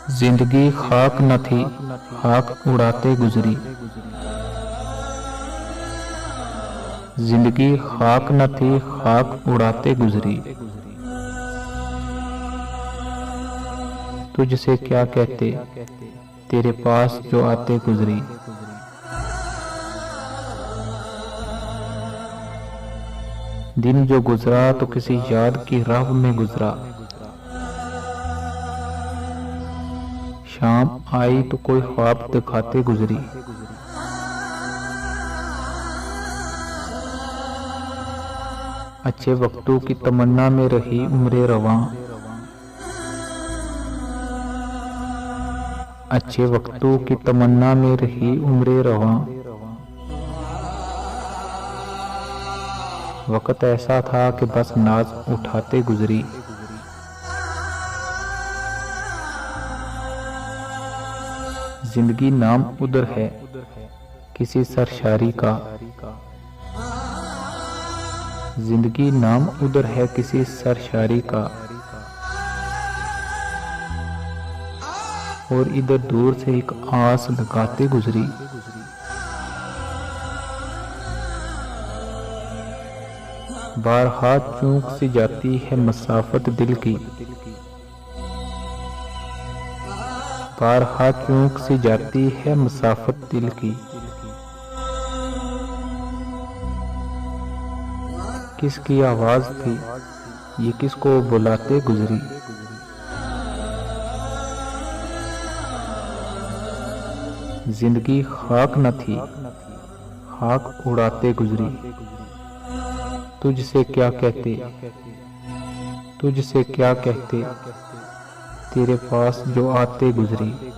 जिंदगी खाक न थी, खाक उड़ाते गुजरी। जिंदगी खाक न थी, खाक उड़ाते गुजरी। तुझसे क्या कहते, तेरे पास जो आते गुजरी। दिन जो गुजरा तो किसी याद की राह में गुजरा। शाम आई तो कोई ख्वाब दिखाते गुजरी। अच्छे वक्तों की तमन्ना में रही उम्रे रवां। अच्छे वक्तों की तमन्ना में रही उम्रे रवां। वक्त ऐसा था कि बस नाज उठाते गुजरी। जिंदगी नाम उधर है किसी सरशारी का। जिंदगी नाम उधर है किसी सरशारी का। और इधर दूर से एक आस लगाते गुजरी। बारहा चूक सी जाती है मसाफत दिल की। बारहा चूक सी जाती है मसाफत दिल की। किसकी आवाज थी ये किसको बुलाते गुजरी। जिंदगी खाक न थी, खाक उड़ाते गुजरी। तुझसे क्या कहते, तुझसे क्या कहते, तेरे पास जो आते गुजरी।